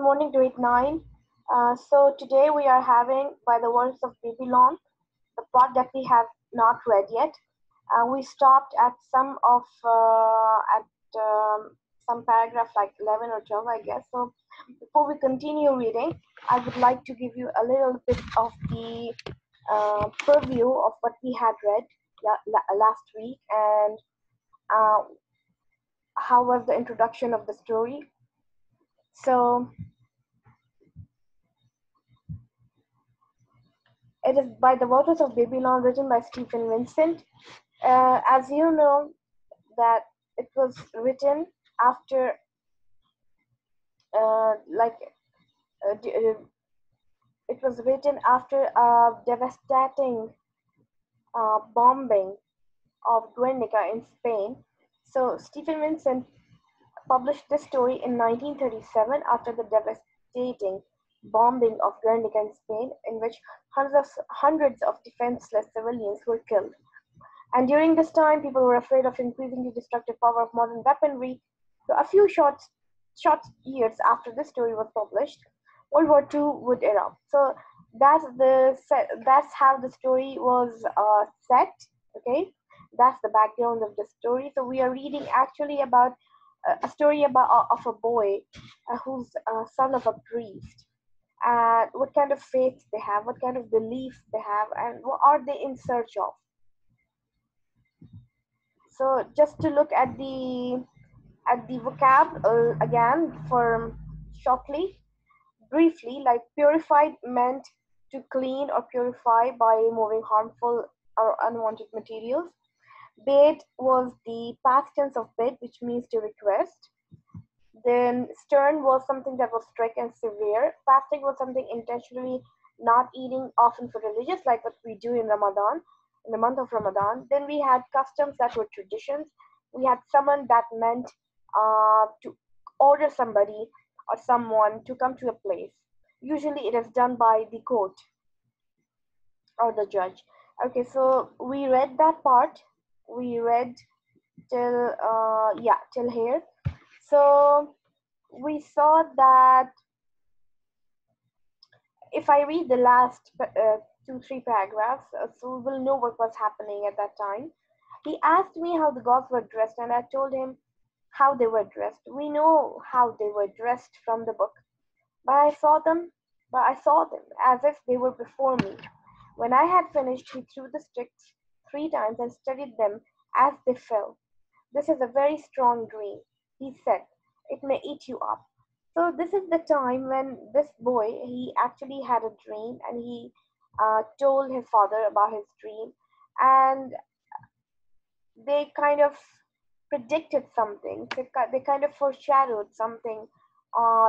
morning to 8-9. So today we are having By the Words of Babylon, the part that we have not read yet. We stopped at some paragraph like 11 or 12, I guess. So before we continue reading, I would like to give you a little bit of the preview of what we had read last week and uh, how was the introduction of the story. So it is By the Waters of Babylon, written by Stephen Vincent. As you know, that it was written after, uh, like, uh, d- uh, it was written after a devastating bombing of Guernica in Spain. So Stephen Vincent published this story in 1937 after the devastating bombing of Guernica in Spain, in which hundreds of defenseless civilians were killed. And during this time, people were afraid of increasingly destructive power of modern weaponry. So a few short years after this story was published, World War II would erupt. So that's how the story was set. Okay, that's the background of the story. So we are reading actually about a story about of a boy who's son of a priest. And what kind of faith they have, what kind of beliefs they have, and what are they in search of. So just to look at the vocab again for shortly, briefly, like purified meant to clean or purify by removing harmful or unwanted materials. Bait was the past tense of bid, which means to request. Then stern was something that was strict and severe. Fasting was something intentionally not eating, often for religious, like what we do in Ramadan, in the month of Ramadan. Then we had customs that were traditions. We had someone that meant to order somebody or someone to come to a place. Usually it is done by the court or the judge. Okay, so we read that part. We read till here. So we saw that if I read the last 2, 3 paragraphs, so we will know what was happening at that time. He asked me how the gods were dressed, and I told him how they were dressed. We know how they were dressed from the book, but I saw them as if they were before me. When I had finished, he threw the sticks 3 times and studied them as they fell. This is a very strong dream, he said. It may eat you up. So this is the time when this boy, he actually had a dream, and he told his father about his dream, and they kind of predicted something. They kind of foreshadowed something,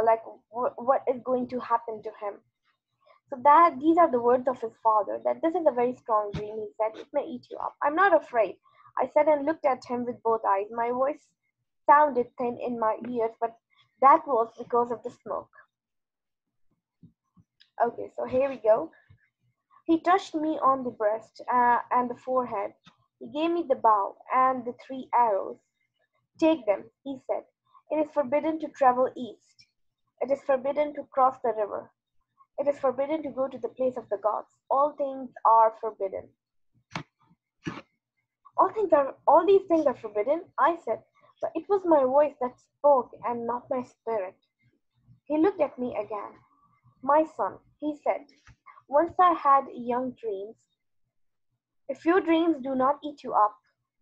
like what is going to happen to him. So that these are the words of his father, that this is a very strong dream. He said, it may eat you up. I'm not afraid, I said, and looked at him with both eyes. My voice sounded thin in my ears, but that was because of the smoke. Okay, so here we go. He touched me on the breast and the forehead. He gave me the bow and the 3 arrows. Take them, he said. It is forbidden to travel east. It is forbidden to cross the river. It is forbidden to go to the place of the gods. All things are forbidden. All these things are forbidden, I said, but it was my voice that spoke and not my spirit. He looked at me again. My son, he said, once I had young dreams. If your dreams do not eat you up,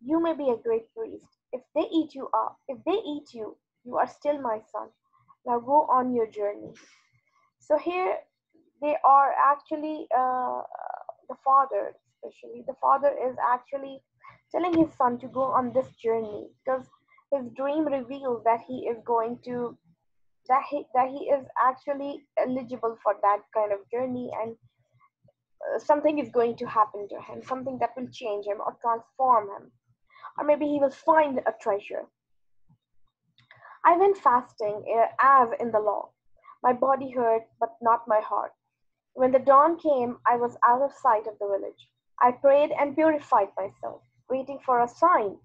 you may be a great priest. If they eat you, you are still my son. Now go on your journey. So here they are actually, the father, especially the father is actually telling his son to go on this journey, because his dream reveals that he is going to that he is actually eligible for that kind of journey, and something is going to happen to him, something that will change him or transform him, or maybe he will find a treasure. I went fasting as in the law. My body hurt, but not my heart. When the dawn came, I was out of sight of the village. I prayed and purified myself, waiting for a sign.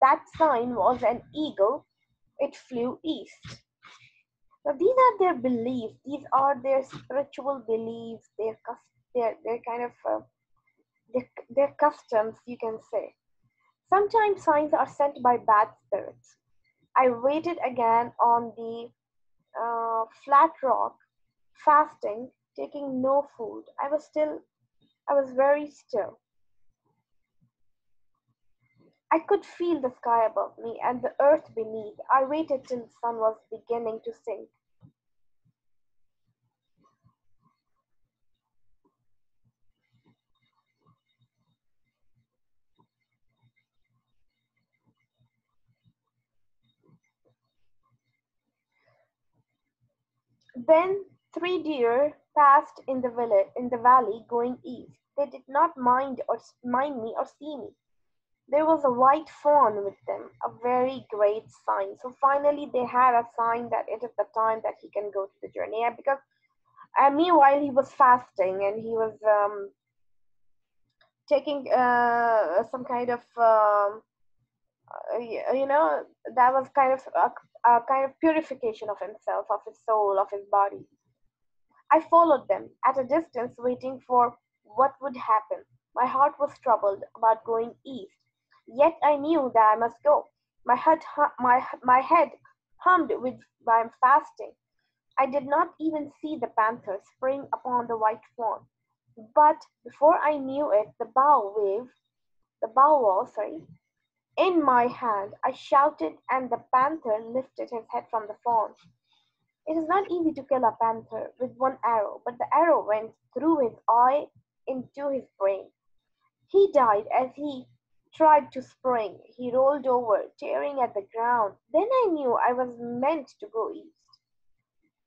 That sign was an eagle. It flew east. Now, these are their beliefs. These are their spiritual beliefs. Their kind of their customs, you can say. Sometimes signs are sent by bad spirits. I waited again on the flat rock, fasting, taking no food. I was very still. I could feel the sky above me and the earth beneath. I waited till the sun was beginning to sink. Then three deer passed in the valley going east. They did not mind me or see me. There was a white fawn with them, a very great sign. So finally, they had a sign that it is the time that he can go to the journey. Yeah, because meanwhile he was fasting and he was taking some kind of you know, that was kind of a kind of purification of himself, of his soul, of his body. I followed them at a distance, waiting for what would happen. My heart was troubled about going east, yet I knew that I must go. My head hummed with my fasting. I did not even see the panther spring upon the white fawn. But before I knew it, the bow was, sorry, in my hand. I shouted, and the panther lifted his head from the fawn. It is not easy to kill a panther with one arrow, but the arrow went through his eye into his brain. He died as he tried to spring. He rolled over, tearing at the ground. Then I knew I was meant to go east.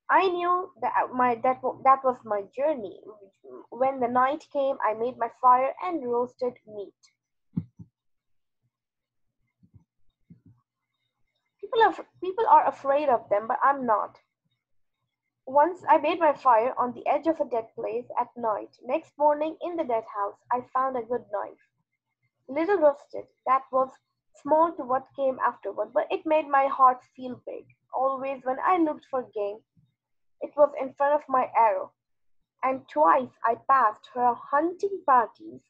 I knew that was my journey. When the night came, I made my fire and roasted meat. People are afraid of them, but I'm not. Once I made my fire on the edge of a dead place at night. Next morning, in the dead house, I found a good knife. Little rusted, that was small to what came afterward, but it made my heart feel big. Always when I looked for game, it was in front of my arrow. And twice I passed her hunting parties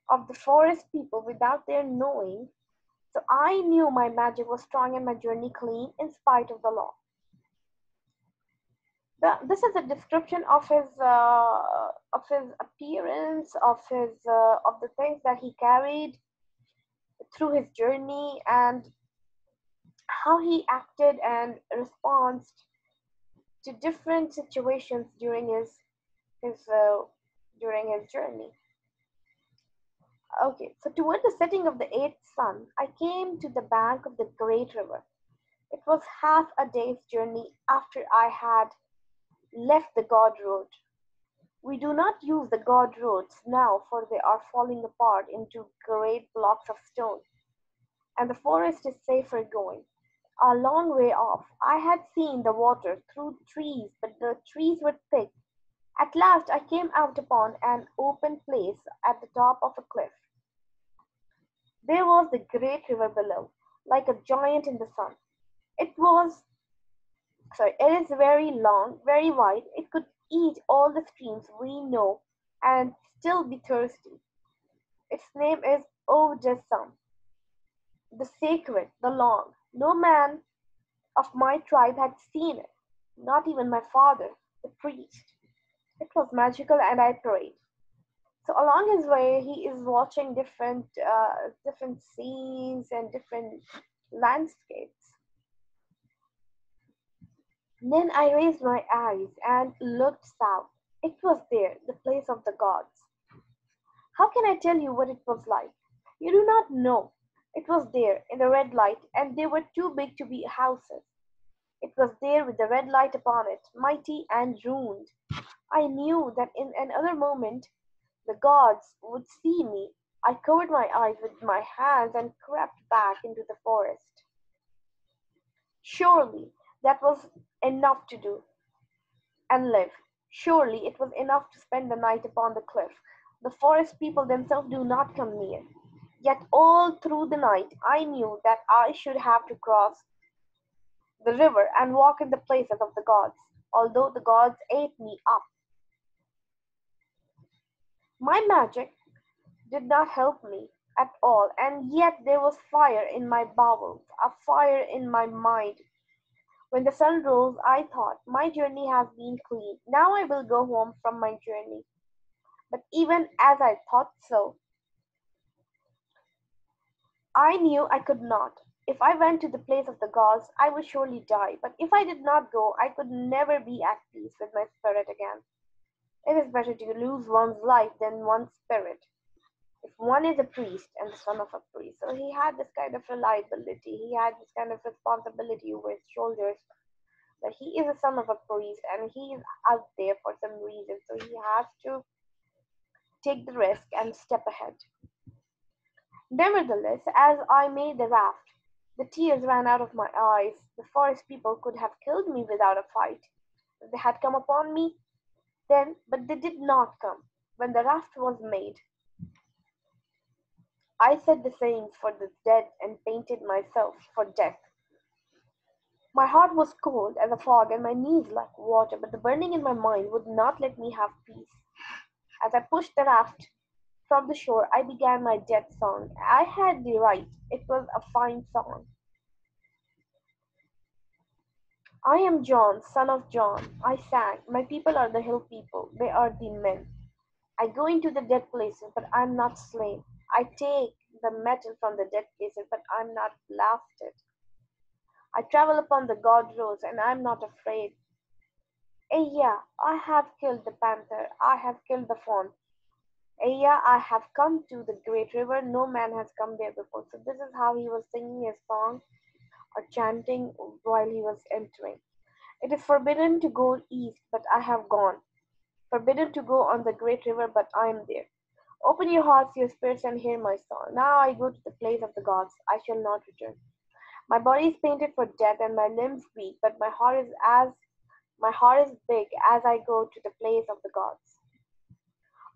of the forest people without their knowing, so I knew my magic was strong and my journey clean in spite of the law. This is a description of his appearance, of the things that he carried through his journey, and how he acted and responds to different situations his during his journey. Okay, so toward the setting of the eighth sun, I came to the bank of the great river. It was half a day's journey after I had left the God Road. We do not use the God roads now, for they are falling apart into great blocks of stone, and the forest is safer going. A long way off, I had seen the water through trees, but the trees were thick. At last, I came out upon an open place at the top of a cliff. There was the great river below, like a giant in the sun. It was, it is very long, very wide. It could eat all the streams we know and still be thirsty. Its name is Ojesam, the sacred, the long. No man of my tribe had seen it, not even my father, the priest. It was magical, and I prayed. So along his way, he is watching different scenes and different landscapes. Then I raised my eyes and looked south. It was there, the place of the gods. How can I tell you what it was like? You do not know. It was there in the red light, and they were too big to be houses. It was there with the red light upon it, mighty and ruined. I knew that in another moment the gods would see me. I covered my eyes with my hands and crept back into the forest. Surely that was enough to do and live. Surely it was enough to spend the night upon the cliff. The forest people themselves do not come near. Yet all through the night I knew that I should have to cross. the river, and walk in the places of the gods. Although the gods ate me up, my magic did not help me at all, and yet there was fire in my bowels, a fire in my mind. When the sun rose, I thought, my journey has been clean. Now I will go home from my journey. But even as I thought so, I knew I could not. If I went to the place of the gods, I would surely die. But if I did not go, I could never be at peace with my spirit again. It is better to lose one's life than one's spirit. If one is a priest and the son of a priest, so he had this kind of reliability, he had this kind of responsibility over his shoulders, that he is a son of a priest and he is out there for some reason, so he has to take the risk and step ahead. Nevertheless, as I made the raft, the tears ran out of my eyes. The forest people could have killed me without a fight. If they had come upon me, then, but they did not come. When the raft was made, I said the sayings for the dead and painted myself for death. My heart was cold as a fog and my knees like water, but the burning in my mind would not let me have peace. As I pushed the raft from the shore, I began my death song. I had the right. It was a fine song. I am John, son of John. I sang. My people are the hill people. They are the men. I go into the dead places, but I am not slain. I take the metal from the dead places, but I am not blasted. I travel upon the god roads, and I am not afraid. Yeah, I have killed the panther. I have killed the fawn. Yeah, I have come to the great river. No man has come there before. So this is how he was singing his song or chanting while he was entering. It is forbidden to go east, but I have gone. Forbidden to go on the great river, but I am there. Open your hearts, your spirits, and hear my song. Now I go to the place of the gods. I shall not return. My body is painted for death, and my limbs weak, but my heart is big as I go to the place of the gods.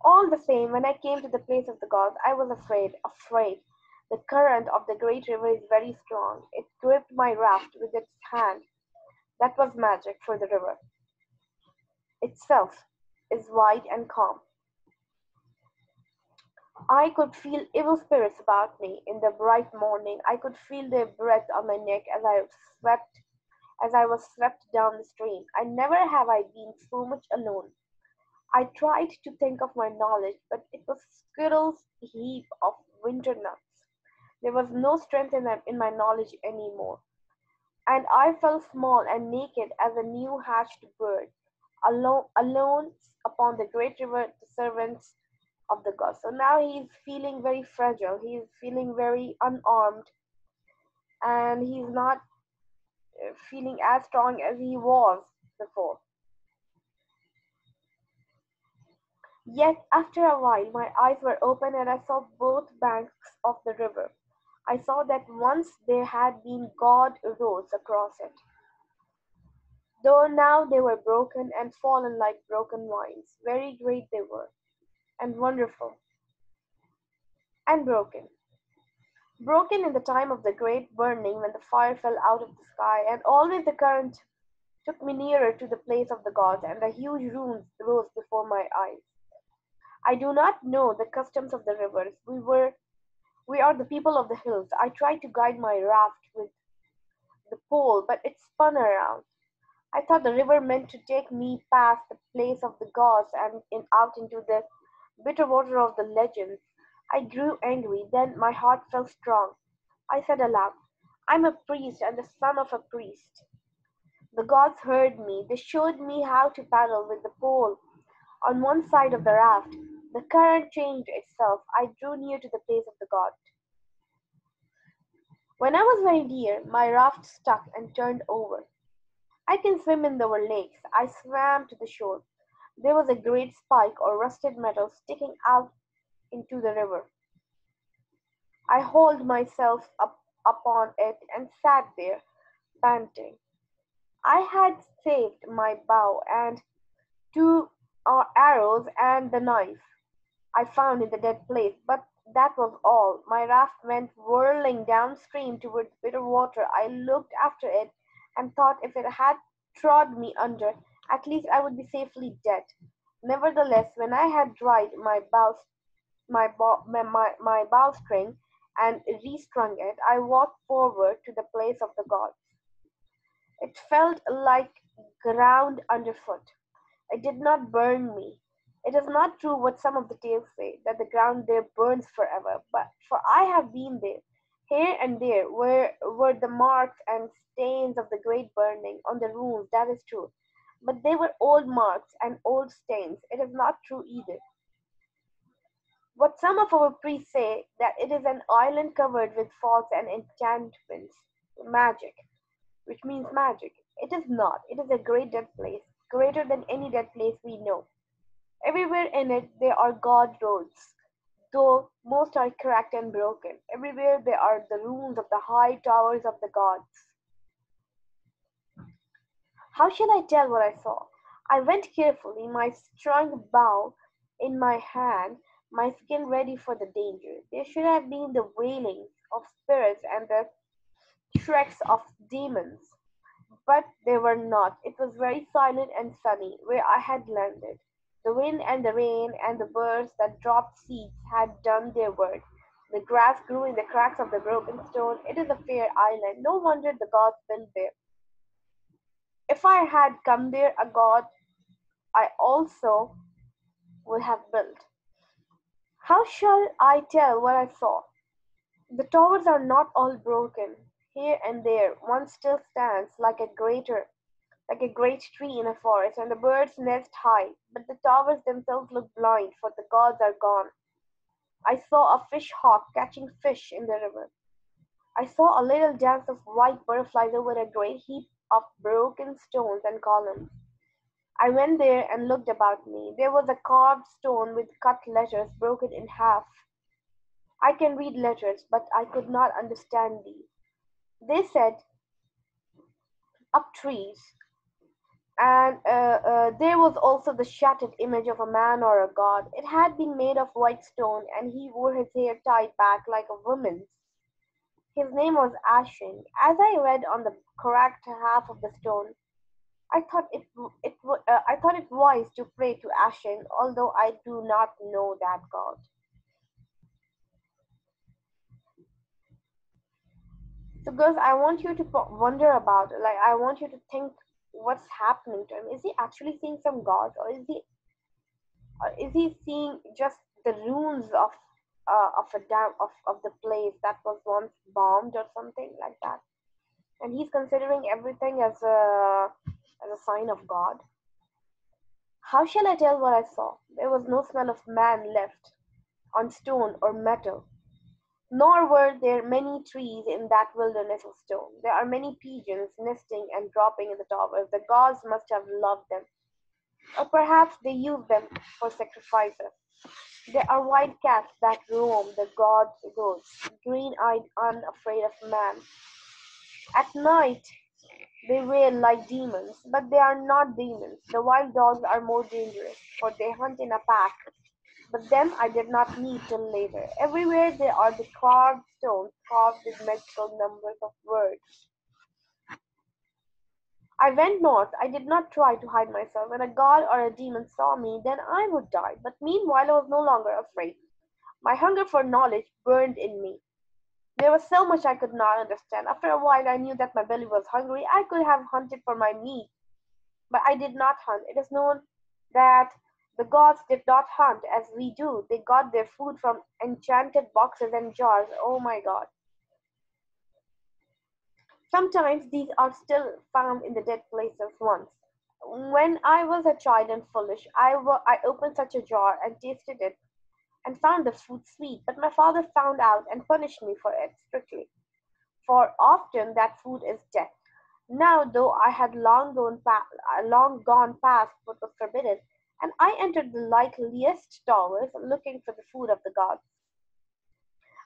All the same, when I came to the place of the gods, I was afraid, afraid. The current of the great river is very strong. It gripped my raft with its hand. That was magic, for the river itself is wide and calm. I could feel evil spirits about me in the bright morning. I could feel their breath on my neck as I was swept down the stream. I never have I been so much alone. I tried to think of my knowledge, but it was squirrel's heap of winter nuts. There was no strength in my knowledge anymore, and I felt small and naked as a new hatched bird, alone upon the great river, the servants of the gods. So now he's feeling very fragile, he's feeling very unarmed, and he's not feeling as strong as he was before. Yet after a while my eyes were open and I saw both banks of the river. I saw that once there had been God roads across it, though now they were broken and fallen like broken vines. Very great they were, and wonderful, and broken. Broken in the time of the great burning when the fire fell out of the sky, and always the current took me nearer to the place of the gods, and the huge ruins rose before my eyes. I do not know the customs of the rivers. We are the people of the hills. I tried to guide my raft with the pole, but it spun around. I thought the river meant to take me past the place of the gods and out into the bitter water of the legends. I grew angry, then my heart felt strong. I said aloud, I'm a priest and the son of a priest. The gods heard me. They showed me how to paddle with the pole on one side of the raft. The current changed itself. I drew near to the place of the god. When I was very near, my raft stuck and turned over. I can swim in the lakes. I swam to the shore. There was a great spike or rusted metal sticking out into the river. I hauled myself up upon it and sat there, panting. I had saved my bow and two arrows and the knife I found in the dead place, but that was all. My raft went whirling downstream toward the bitter water. I looked after it, and thought if it had trod me under, at least I would be safely dead. Nevertheless, when I had dried my bowstring and restrung it, I walked forward to the place of the gods. It felt like ground underfoot. It did not burn me. It is not true what some of the tales say, that the ground there burns forever, but for I have been there. Here and there were the marks and stains of the great burning on the ruins, that is true. But they were old marks and old stains. It is not true either. What some of our priests say, that it is an island covered with faults and enchantments, magic, which means magic. It is not. It is a great dead place, greater than any dead place we know. Everywhere in it there are god roads, though most are cracked and broken. Everywhere there are the ruins of the high towers of the gods. How shall I tell what I saw? I went carefully, my strung bow in my hand, my skin ready for the danger. There should have been the wailings of spirits and the shrieks of demons. But they were not. It was very silent and sunny where I had landed. The wind and the rain and the birds that dropped seeds had done their work. The grass grew in the cracks of the broken stone. It is a fair island. No wonder the gods built there. If I had come there a god, I also would have built. How shall I tell what I saw? The towers are not all broken. Here and there one still stands like a great tree in a forest, and the birds nest high, but the towers themselves look blind, for the gods are gone. I saw a fish hawk catching fish in the river. I saw a little dance of white butterflies over a great heap of broken stones and columns. I went there and looked about me. There was a carved stone with cut letters broken in half. I can read letters, but I could not understand these. They said, up trees, and there was also the shattered image of a man or a god. It had been made of white stone, and he wore his hair tied back like a woman's. His name was Ashen. As I read on the cracked half of the stone, I thought it wise to pray to Ashen, although I do not know that god. So, girls, I want you to wonder about it. Like, I want you to think what's happening to him. Is he actually seeing some gods, or is he seeing just the ruins of a dam of the place that was once bombed or something like that? And he's considering everything as a sign of God. How shall I tell what I saw? There was no smell of man left on stone or metal. Nor were there many trees in that wilderness of stone. There are many pigeons nesting and dropping in the towers. The gods must have loved them, or perhaps they used them for sacrifices. There are wild cats that roam the gods' roads, green-eyed, unafraid of man. At night they wail like demons, but they are not demons. The wild dogs are more dangerous, for they hunt in a pack. But them I did not meet till later. Everywhere there are the carved stones, carved with magical numbers of words. I went north. I did not try to hide myself. When a god or a demon saw me, then I would die. But meanwhile I was no longer afraid. My hunger for knowledge burned in me. There was so much I could not understand. After a while I knew that my belly was hungry. I could have hunted for my meat, but I did not hunt. It is known that the gods did not hunt as we do. They got their food from enchanted boxes and jars. Oh my god. Sometimes these are still found in the dead places once. When I was a child and foolish, I opened such a jar and tasted it and found the food sweet, but my father found out and punished me for it strictly. For often that food is death. Now, though I had long gone past what was forbidden, and I entered the likeliest towers, looking for the food of the gods.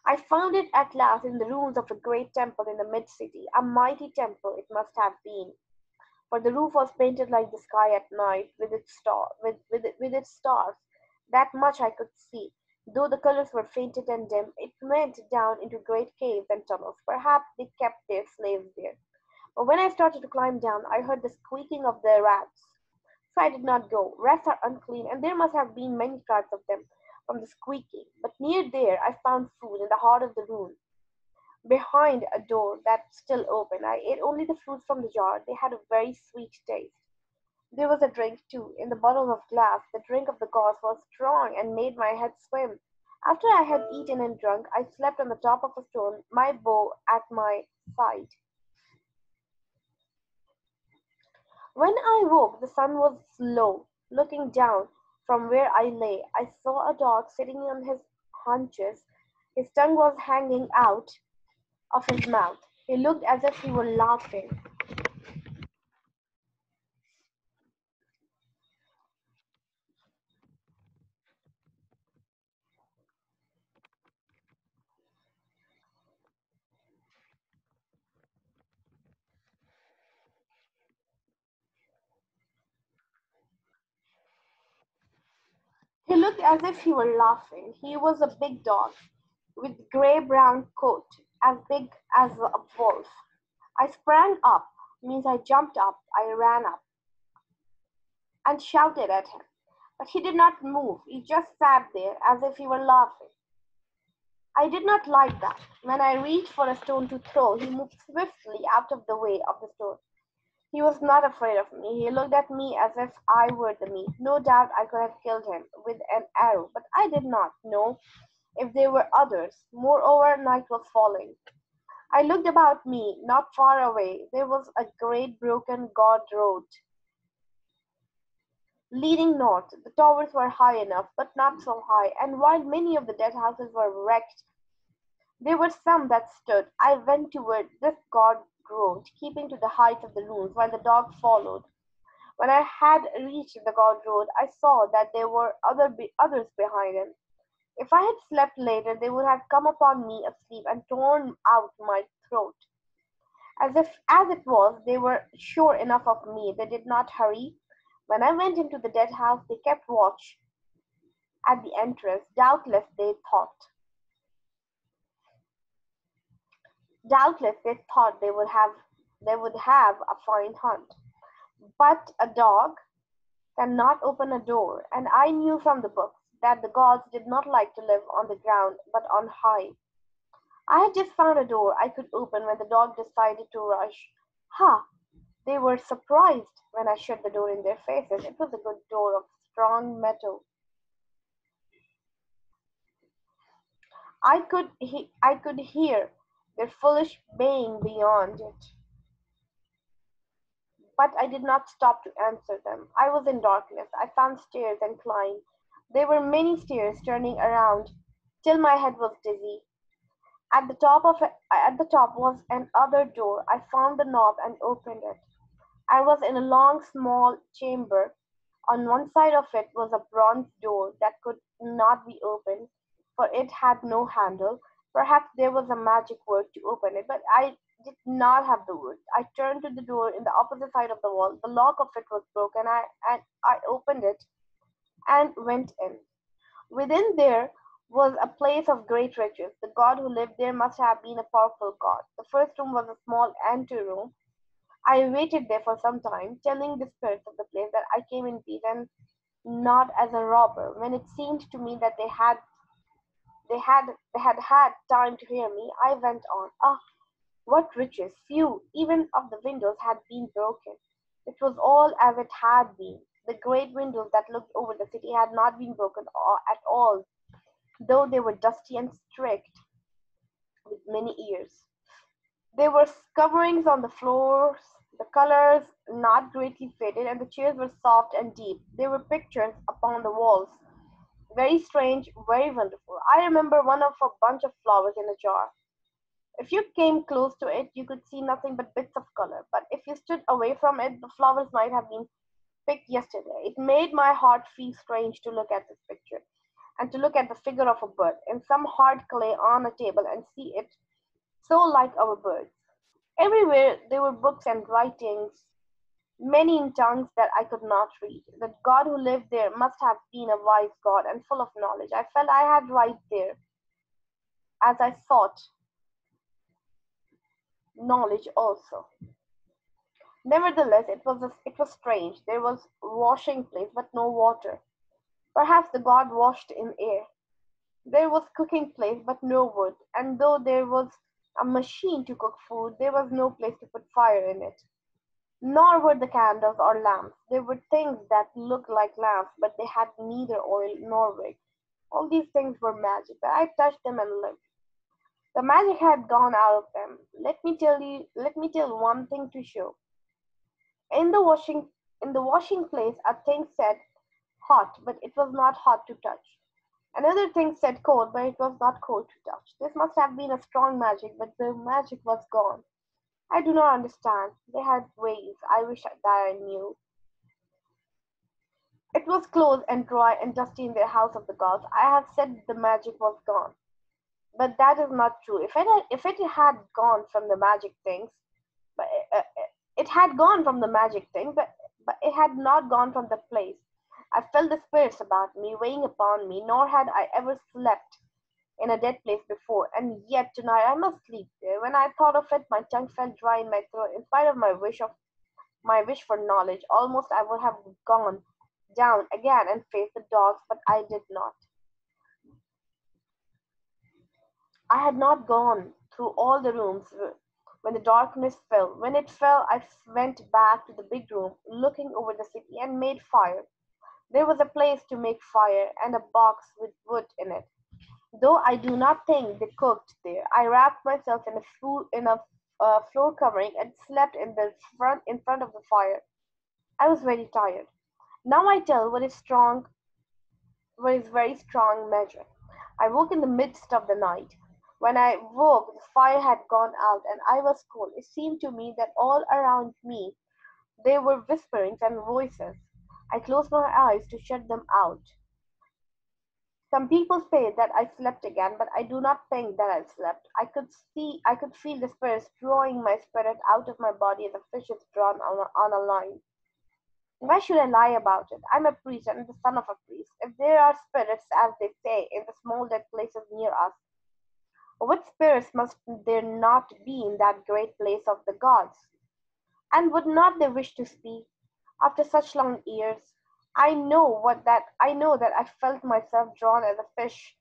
I found it at last in the ruins of a great temple in the mid-city, a mighty temple it must have been, for the roof was painted like the sky at night with its stars. That much I could see. Though the colors were fainted and dim, it went down into great caves and tunnels. Perhaps they kept their slaves there. But when I started to climb down, I heard the squeaking of the rats. So I did not go. Rats are unclean, and there must have been many tracks of them from the squeaking. But near there, I found food in the heart of the room, behind a door that's still open. I ate only the fruits from the jar. They had a very sweet taste. There was a drink, too, in the bottle of glass. The drink of the gods was strong and made my head swim. After I had eaten and drunk, I slept on the top of a stone, my bow at my side. When I woke, the sun was low. Looking down from where I lay, I saw a dog sitting on his haunches. His tongue was hanging out of his mouth. He looked as if he were laughing. He looked as if he were laughing. He was a big dog with gray-brown coat, as big as a wolf. I sprang up, means I jumped up, I ran up, and shouted at him. But he did not move. He just sat there as if he were laughing. I did not like that. When I reached for a stone to throw, he moved swiftly out of the way of the stone. He was not afraid of me. He looked at me as if I were the meat. No doubt I could have killed him with an arrow, but I did not know if there were others. Moreover, night was falling. I looked about me. Not far away, there was a great broken god road leading north. The towers were high enough, but not so high, and while many of the dead houses were wrecked, there were some that stood. I went toward this god road, keeping to the height of the ruins, while the dog followed. When I had reached the god road, I saw that there were others behind him. If I had slept later, they would have come upon me asleep and torn out my throat. As it was, they were sure enough of me. They did not hurry. When I went into the dead house, they kept watch at the entrance. Doubtless they thought they would have a fine hunt. But a dog cannot open a door, and I knew from the books that the gods did not like to live on the ground but on high. I had just found a door I could open when the dog decided to rush. Ha! They were surprised when I shut the door in their faces. It was a good door of strong metal. I could hear their foolish baying beyond it, but I did not stop to answer them. I was in darkness. I found stairs and climbed. There were many stairs turning around till my head was dizzy. At the top was an other door. I found the knob and opened it. I was in a long, small chamber. On one side of it was a bronze door that could not be opened, for it had no handle. Perhaps there was a magic word to open it, but I did not have the word. I turned to the door in the opposite side of the wall. The lock of it was broken, and I opened it and went in. Within there was a place of great riches. The god who lived there must have been a powerful god. The first room was a small anteroom. I waited there for some time, telling the spirits of the place that I came in peace and not as a robber. When it seemed to me that they had time to hear me, I went on. Ah, what riches! Few, even of the windows, had been broken. It was all as it had been. The great windows that looked over the city had not been broken at all, though they were dusty and streaked with many ears. There were coverings on the floors, the colors not greatly faded, and the chairs were soft and deep. There were pictures upon the walls, very strange, very wonderful. I remember one of a bunch of flowers in a jar. If you came close to it, you could see nothing but bits of color, but if you stood away from it, the flowers might have been picked yesterday. It made my heart feel strange to look at this picture, and to look at the figure of a bird in some hard clay on a table and see it so like our birds. Everywhere there were books and writings, many in tongues that I could not read. The God who lived there must have been a wise God and full of knowledge. I felt I had right there, as I sought knowledge also. Nevertheless, it was strange. There was washing place, but no water. Perhaps the god washed in air. There was cooking place, but no wood. And though there was a machine to cook food, there was no place to put fire in it. Nor were the candles or lamps. They were things that looked like lamps, but they had neither oil nor wick. All these things were magic, but I touched them and lived. The magic had gone out of them. Let me tell one thing to show. In the washing in the washing place a thing said hot, but it was not hot to touch. Another thing said cold, but it was not cold to touch. This must have been a strong magic, but the magic was gone. I do not understand. They had ways. I wish that I knew. It was close and dry and dusty in their house of the gods. I have said the magic was gone. But that is not true. If it had gone from the magic things, but it had gone from the magic thing, but it had not gone from the place. I felt the spirits about me, weighing upon me, nor had I ever slept in a dead place before, and yet tonight I must sleep there. When I thought of it, my tongue felt dry in my throat, in spite of my wish for knowledge. Almost I would have gone down again and faced the dogs, but I did not. I had not gone through all the rooms when the darkness fell. When it fell, I went back to the big room, looking over the city, and made fire. There was a place to make fire, and a box with wood in it. Though I do not think they cooked there, I wrapped myself in a floor covering and slept in front of the fire. I was very tired. Now I tell what is very strong measure. I woke in the midst of the night. When I woke, the fire had gone out and I was cold. It seemed to me that all around me there were whisperings and voices. I closed my eyes to shut them out. Some people say that I slept again, but I do not think that I slept. I could feel the spirits drawing my spirit out of my body as a fish is drawn on a line. Why should I lie about it? I'm a priest and the son of a priest. If there are spirits, as they say, in the small dead places near us, what spirits must there not be in that great place of the gods? And would not they wish to speak? After such long years, I know that I felt myself drawn as a fish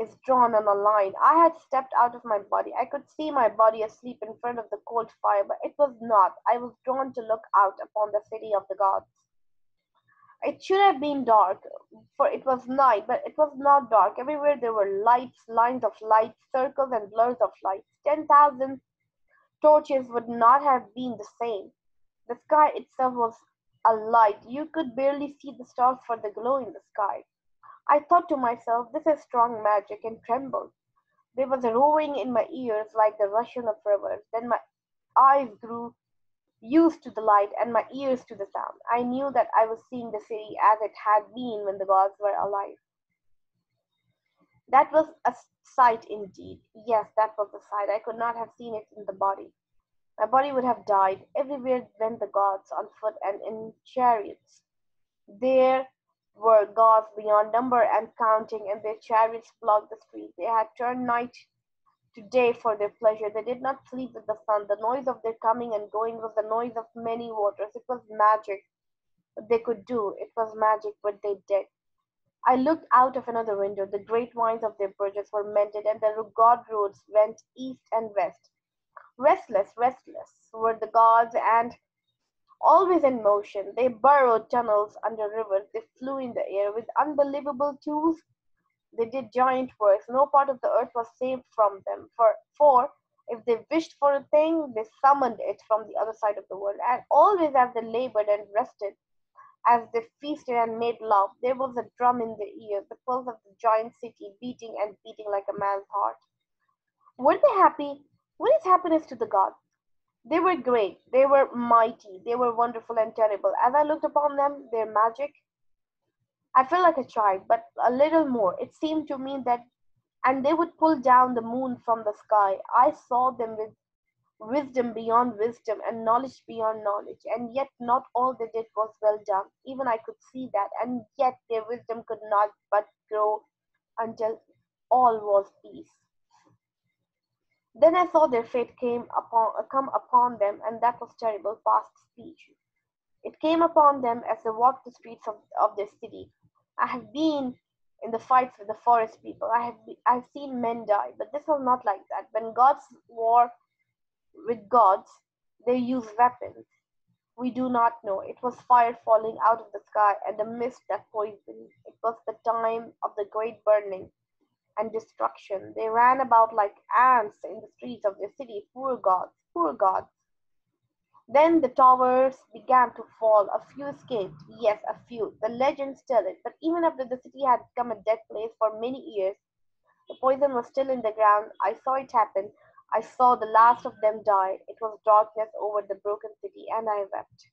is drawn on a line. I had stepped out of my body. I could see my body asleep in front of the cold fire, but it was not. I was drawn to look out upon the city of the gods. It should have been dark, for it was night, but it was not dark. Everywhere there were lights, lines of light, circles and blurs of light. 10,000 torches would not have been the same. The sky itself was alight. You could barely see the stars for the glow in the sky. I thought to myself, this is strong magic, and trembled. There was a roaring in my ears like the rushing of rivers. Then my eyes grew used to the light and my ears to the sound. I knew that I was seeing the city as it had been when the gods were alive. That was a sight indeed. Yes, that was a sight. I could not have seen it in the body. My body would have died. Everywhere went the gods on foot and in chariots. There were gods beyond number and counting, and their chariots blocked the street. They had turned night to day for their pleasure. They did not sleep with the sun. The noise of their coming and going was the noise of many waters. It was magic what they could do. It was magic what they did. I looked out of another window. The great vines of their bridges were mended, and the god roads went east and west. Restless, restless were the gods, and always in motion. They burrowed tunnels under rivers. They flew in the air with unbelievable tools. They did giant works. No part of the earth was saved from them. For if they wished for a thing, they summoned it from the other side of the world. And always as they labored and rested, as they feasted and made love, there was a drum in their ears, the pulse of the giant city beating and beating like a man's heart. Were they happy? What is happiness to the gods? They were great, they were mighty, they were wonderful and terrible. As I looked upon them, their magic, I felt like a child, but a little more. It seemed to me that, and they would pull down the moon from the sky. I saw them with wisdom beyond wisdom and knowledge beyond knowledge, and yet not all they did was well done. Even I could see that, and yet their wisdom could not but grow until all was peace. Then I saw their fate come upon them, and that was terrible past speech. It came upon them as they walked the streets of their city. I have been in the fights with the forest people. I've seen men die, but this was not like that. When gods war with gods, they use weapons. We do not know. It was fire falling out of the sky and the mist that poisoned. It was the time of the great burning and destruction. They ran about like ants in the streets of their city. Poor gods, poor gods. Then the towers began to fall. A few escaped. Yes, a few. The legends tell it. But even after the city had become a dead place for many years, the poison was still in the ground. I saw it happen. I saw the last of them die. It was darkness over the broken city, and I wept.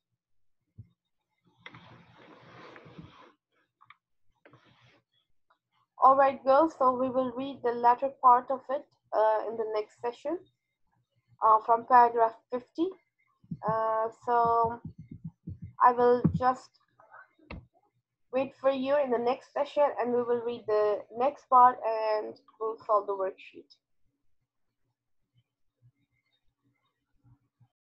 All right, girls, so we will read the latter part of it in the next session from paragraph 50. So I will just wait for you in the next session and we will read the next part and we'll solve the worksheet.